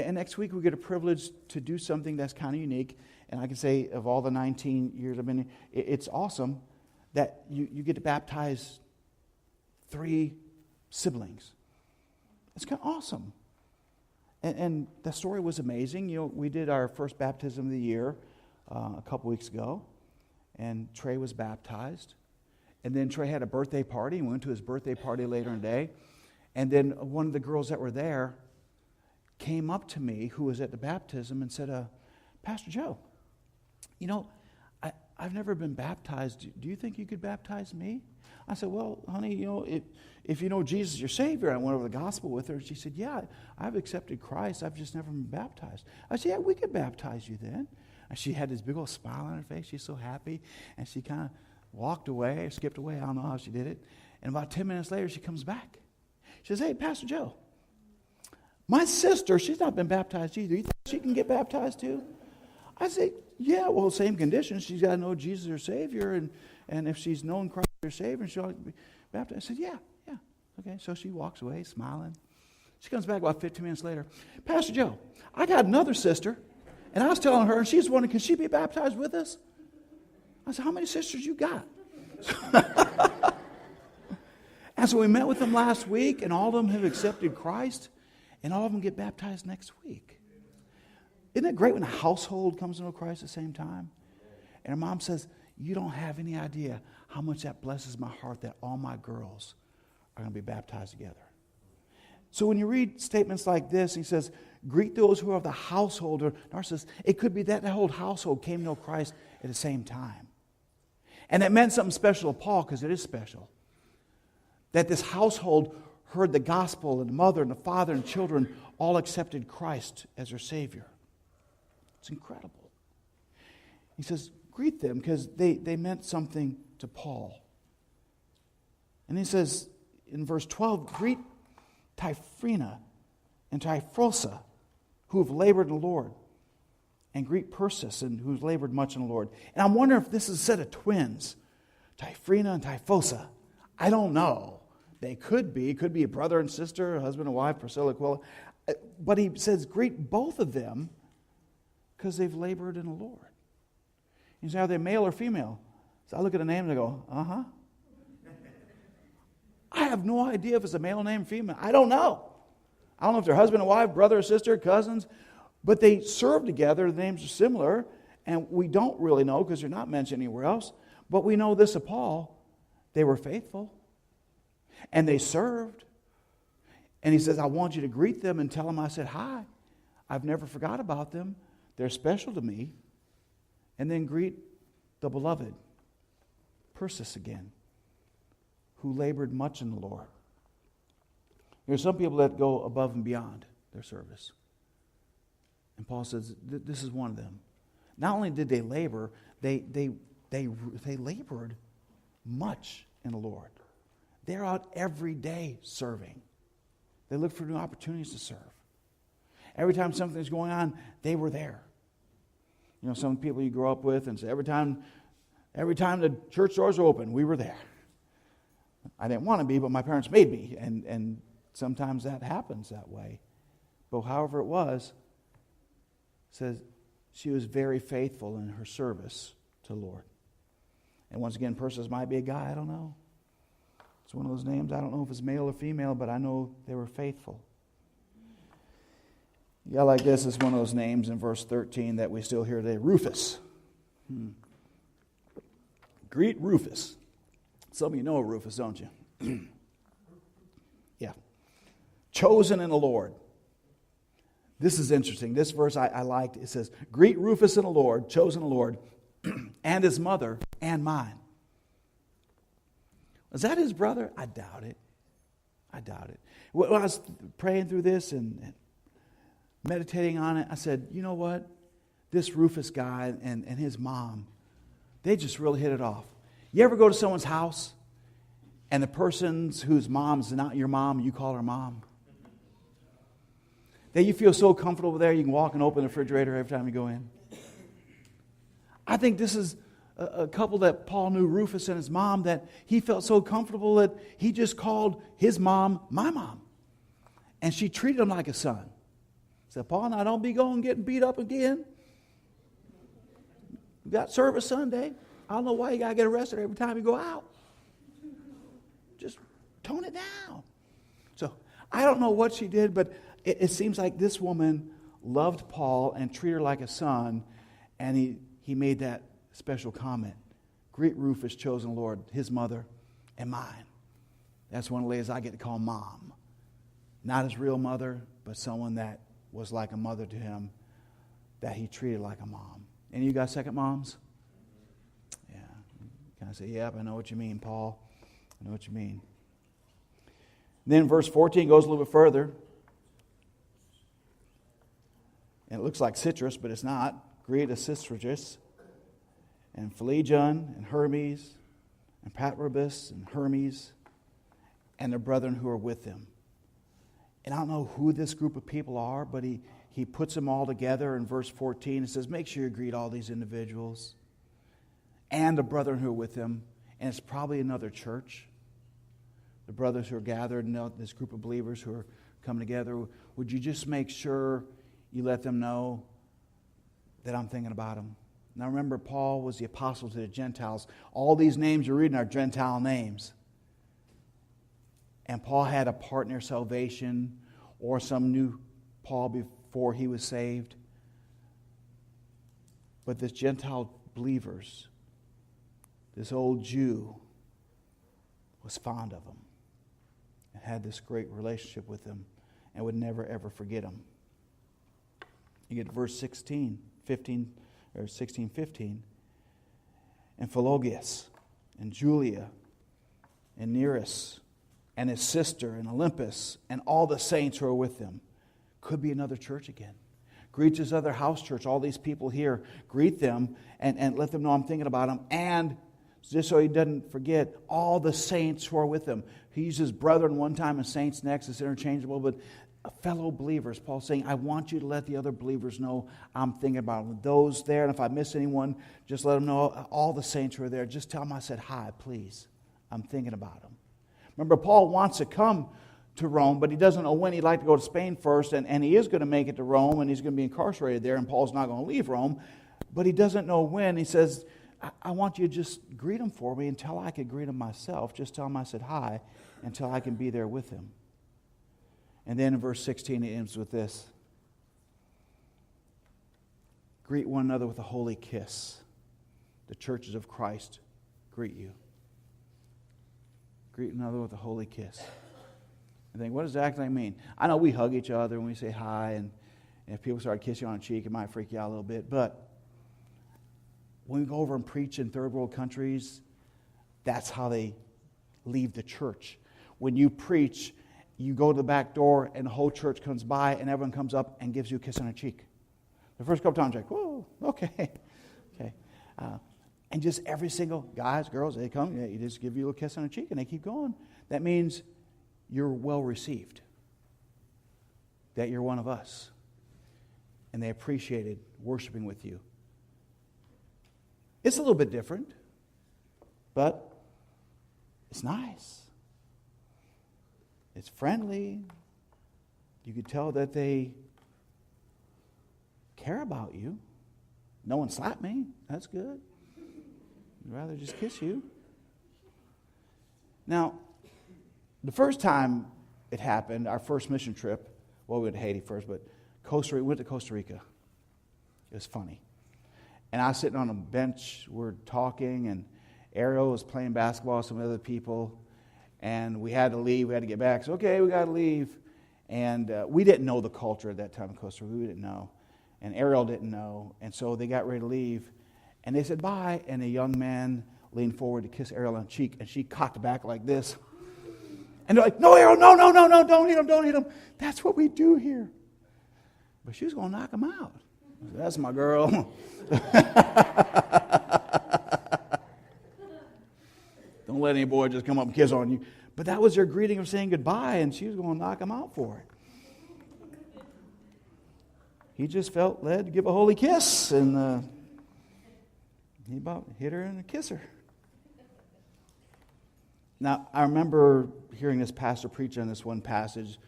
And next week we get a privilege to do something that's kind of unique. And I can say of all the 19 years I've been here, it's awesome that you get to baptize 3 siblings. It's kind of awesome. And the story was amazing. You know, we did our first baptism of the year a couple weeks ago. And Trey was baptized. And then Trey had a birthday party. We went to his birthday party later in the day. And then one of the girls that were there came up to me, who was at the baptism, and said, Pastor Joe, you know, I've never been baptized. Do you think you could baptize me? I said, well, honey, you know, if you know Jesus is your Savior, I went over the gospel with her. She said, yeah, I've accepted Christ. I've just never been baptized. I said, yeah, we could baptize you then. And she had this big old smile on her face. She's so happy. And she kind of walked away, skipped away. I don't know how she did it. And about 10 minutes later, she comes back. She says, hey, Pastor Joe, my sister, she's not been baptized either. You think she can get baptized too? I say, yeah, well, same conditions. She's got to know Jesus her Savior. And if she's known Christ her Savior, she'll be baptized. I said, yeah. Okay, so she walks away smiling. She comes back about 15 minutes later. Pastor Joe, I got another sister. And I was telling her, and she's wondering, can she be baptized with us? I said, how many sisters you got? And so we met with them last week, and all of them have accepted Christ, and all of them get baptized next week. Isn't it great when a household comes to know Christ at the same time? And her mom says, you don't have any idea how much that blesses my heart that all my girls are going to be baptized together. So when you read statements like this, he says, greet those who are of the household or narcissist. It could be that the whole household came to know Christ at the same time. And that meant something special to Paul, because it is special. That this household heard the gospel, and the mother and the father and children all accepted Christ as their Savior. It's incredible. He says, greet them, because they meant something to Paul. And he says in verse 12, greet Tryphena and Tryphosa, who have labored in the Lord. And greet Persis, and who's labored much in the Lord. And I'm wondering if this is a set of twins, Tryphena and Tryphosa. I don't know. They could be. It could be a brother and sister, a husband and wife, Priscilla, Aquila. But he says, greet both of them because they've labored in the Lord. You say, are they male or female? So I look at the name and I go, uh-huh. I have no idea if it's a male name or female. I don't know. I don't know if they're husband and wife, brother or sister, cousins. But they serve together. The names are similar. And we don't really know because they're not mentioned anywhere else. But we know this of Paul. They were faithful. And they served. And he says, I want you to greet them and tell them I said hi. I've never forgot about them. They're special to me. And then greet the beloved, Persis again, who labored much in the Lord. There are some people that go above and beyond their service. And Paul says, this is one of them. Not only did they labor, they labored much in the Lord. They're out every day serving. They look for new opportunities to serve. Every time something's going on, they were there. You know, some people you grow up with and say, every time the church doors are open, we were there. I didn't want to be, but my parents made me. And sometimes that happens that way. But however it was, it says she was very faithful in her service to the Lord. And once again, Persis might be a guy, I don't know. It's one of those names, I don't know if it's male or female, but I know they were faithful. A guy like this is one of those names in verse 13 that we still hear today, Rufus. Greet Rufus. Some of you know Rufus, don't you? Yeah. Chosen in the Lord. This is interesting. This verse I liked. It says, greet Rufus in the Lord, chosen in the Lord, and his mother and mine. Was that his brother? I doubt it. When I was praying through this and meditating on it, I said, you know what? This Rufus guy and his mom, they just really hit it off. You ever go to someone's house and the person whose mom's not your mom, you call her mom? That you feel so comfortable there, you can walk and open the refrigerator every time you go in. I think this is a couple that Paul knew, Rufus and his mom, that he felt so comfortable that he just called his mom my mom. And she treated him like a son. said, Paul, now don't be going getting beat up again. You got service Sunday. I don't know why you got to get arrested every time you go out. Just tone it down. So I don't know what she did, but it seems like this woman loved Paul and treated her like a son, and he made that special comment. Greet Rufus, chosen Lord, his mother and mine. That's one of the ladies I get to call mom. Not his real mother, but someone that was like a mother to him, that he treated like a mom. Any of you got second moms? Yeah. Can I say, yep, I know what you mean, Paul. I know what you mean. Then verse 14 goes a little bit further. And it looks like citrus, but it's not. Greet Asistrus, and Phlegon, and Hermes, and Patrobas, and Hermes, and their brethren who are with them. And I don't know who this group of people are, but he puts them all together in verse 14. It says, make sure you greet all these individuals and the brethren who are with them. And it's probably another church. The brothers who are gathered, and this group of believers who are coming together. Would you just make sure you let them know that I'm thinking about them? Now remember, Paul was the apostle to the Gentiles. All these names you're reading are Gentile names. And Paul had a part in their salvation, or some knew Paul before he was saved. But this Gentile believers, this old Jew, was fond of them and had this great relationship with them and would never ever forget them. You get verse 16, 15, or 16, 15. And Philologus, and Julia, and Nereus, and his sister, and Olympus, and all the saints who are with them. Could be another church again. Greet his other house church, all these people here. Greet them and let them know I'm thinking about them. And just so he doesn't forget, all the saints who are with him. He uses brethren one time and saints next. It's interchangeable, but fellow believers. Paul's saying, I want you to let the other believers know I'm thinking about them. Those there, and if I miss anyone, just let them know. All the saints who are there, just tell them I said hi, please. I'm thinking about them. Remember, Paul wants to come to Rome, but he doesn't know when. He'd like to go to Spain first, and he is going to make it to Rome, and he's going to be incarcerated there, and Paul's not going to leave Rome, but he doesn't know when. He says, I want you to just greet him for me until I can greet him myself. Just tell him I said hi until I can be there with him. And then in verse 16, it ends with this. Greet one another with a holy kiss. The churches of Christ greet you. Greet another with a holy kiss. I think, what does that actually mean? I know we hug each other and we say hi, and if people start kissing you on the cheek, it might freak you out a little bit. But when we go over and preach in third world countries, that's how they leave the church. When you preach, you go to the back door and the whole church comes by and everyone comes up and gives you a kiss on the cheek. The first couple times, like, whoa, okay. And just every single, guys, girls, they come, you just give you a kiss on the cheek and they keep going. That means you're well received. That you're one of us. And they appreciated worshiping with you. It's a little bit different, but it's nice. It's friendly. You could tell that they care about you. No one slapped me. That's good. I'd rather just kiss you. Now, the first time it happened, our first mission trip, well, we went to Haiti first, but we went to Costa Rica. It was funny. And I was sitting on a bench, we're talking, and Ariel was playing basketball with some other people, and we had to leave, we had to get back. So, okay, we got to leave. And we didn't know the culture at that time in Costa Rica, we didn't know. And Ariel didn't know, and so they got ready to leave. And they said, bye, and a young man leaned forward to kiss Ariel on the cheek, and she cocked back like this. And they're like, no, Ariel, no, don't hit him. That's what we do here. But she was going to knock him out. I said, that's my girl. Don't let any boy just come up and kiss on you. But that was their greeting of saying goodbye, and she was going to knock him out for it. He just felt led to give a holy kiss, and he about hit her and kissed her. Now, I remember hearing this pastor preach on this one passage,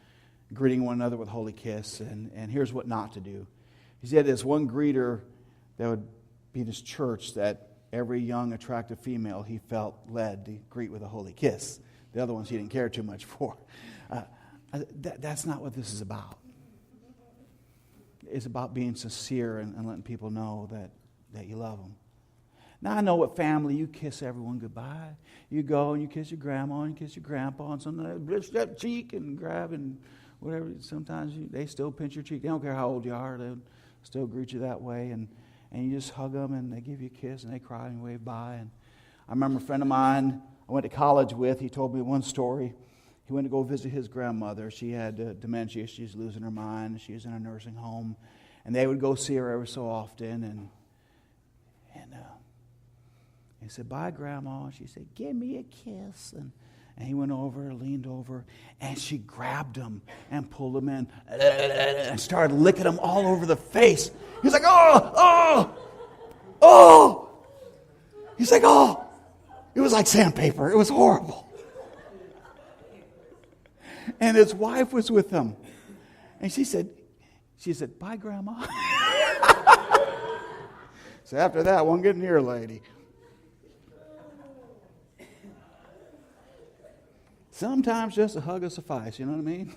greeting one another with a holy kiss. And here's what not to do. He said this one greeter that would be this church that every young, attractive female he felt led to greet with a holy kiss. The other ones he didn't care too much for. That's not what this is about. It's about being sincere and letting people know that you love them. Now, I know what family, you kiss everyone goodbye. You go and you kiss your grandma and you kiss your grandpa, and sometimes blish that cheek and grab and whatever. Sometimes they still pinch your cheek. They don't care how old you are. They'll still greet you that way. And you just hug them and they give you a kiss and they cry and wave bye. And I remember a friend of mine I went to college with, he told me one story. He went to go visit his grandmother. She had dementia. She was losing her mind. She was in a nursing home. And they would go see her every so often. And he said, "Bye, Grandma." She said, "Give me a kiss." And he went over, leaned over, and she grabbed him and pulled him in and started licking him all over the face. He's like, "Oh, oh, oh." He's like, "Oh." It was like sandpaper. It was horrible. And his wife was with him. And she said, "Bye, Grandma." So after that, one get near, lady. Sometimes just a hug will suffice, you know what I mean?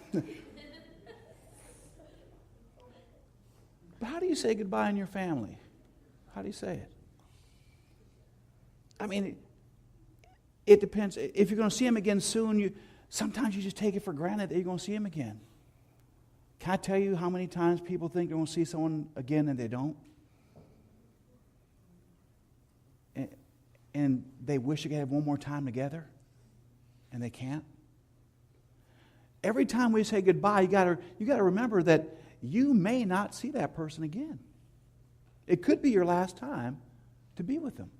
But how do you say goodbye in your family? How do you say it? I mean, it depends. If you're going to see him again soon, sometimes you just take it for granted that you're going to see him again. Can I tell you how many times people think they're going to see someone again and they don't? And they wish they could have one more time together, and they can't. Every time we say goodbye, you got to remember that you may not see that person again. It could be your last time to be with them.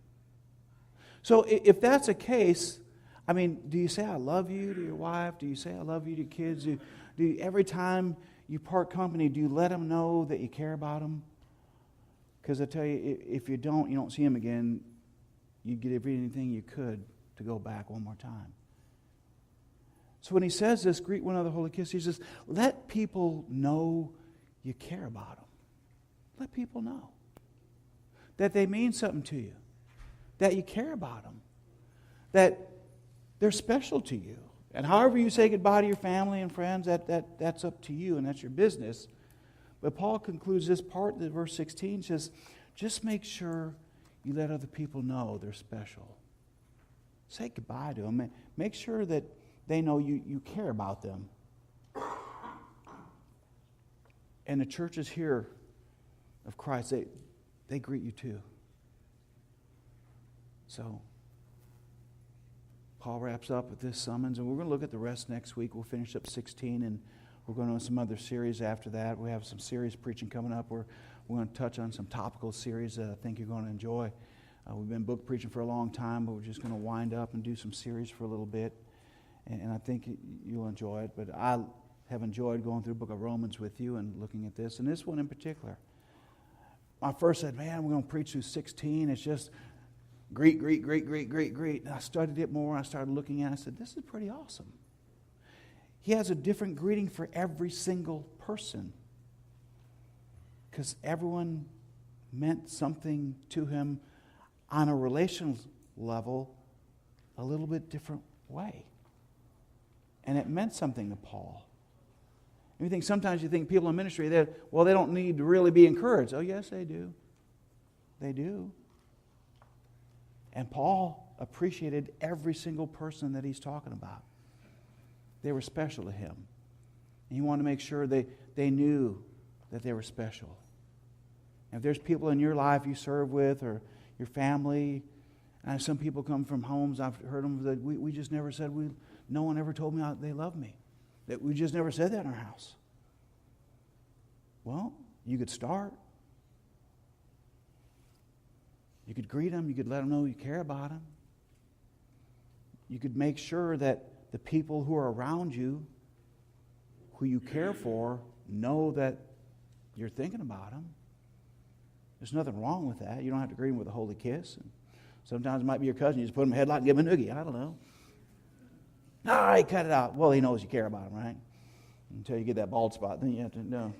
So if that's the case, I mean, do you say "I love you" to your wife? Do you say "I love you" to your kids? Do you, every time you part company, do you let them know that you care about them? Because I tell you, if you don't see them again, you get everything you could to go back one more time. So when he says this, greet one another holy kiss, he says, let people know you care about them. Let people know that they mean something to you, that you care about them, that they're special to you. And however you say goodbye to your family and friends, that's up to you and that's your business. But Paul concludes this part, that verse 16 says, just make sure you let other people know they're special. Say goodbye to them. Make sure that they know you care about them. And the churches here of Christ, they greet you too. So, Paul wraps up with this summons, and we're going to look at the rest next week. We'll finish up 16, and we're going to do some other series after that. We have some series preaching coming up. We're going to touch on some topical series that I think you're going to enjoy. We've been book preaching for a long time, but we're just going to wind up and do some series for a little bit. And I think you'll enjoy it. But I have enjoyed going through the book of Romans with you and looking at this. And this one in particular. I first said, man, we're going to preach through 16. It's just greet. And I studied it more. I started looking at it. I said, this is pretty awesome. He has a different greeting for every single person. Because everyone meant something to him on a relational level a little bit different way. And it meant something to Paul. And sometimes you think people in ministry, they don't need to really be encouraged. Oh, yes, they do. They do. And Paul appreciated every single person that he's talking about. They were special to him. And he wanted to make sure they knew that they were special. And if there's people in your life you serve with or your family, and some people come from homes, I've heard them that we just never said, no one ever told me they love me. That we just never said that in our house. Well, you could start. You could greet them. You could let them know you care about them. You could make sure that the people who are around you, who you care for, know that you're thinking about them. There's nothing wrong with that. You don't have to greet them with a holy kiss. And sometimes it might be your cousin. You just put him in a headlock and give him a noogie. I don't know. No, he cut it out. Well, he knows you care about him, right? until you get that bald spot. Then you have to, no.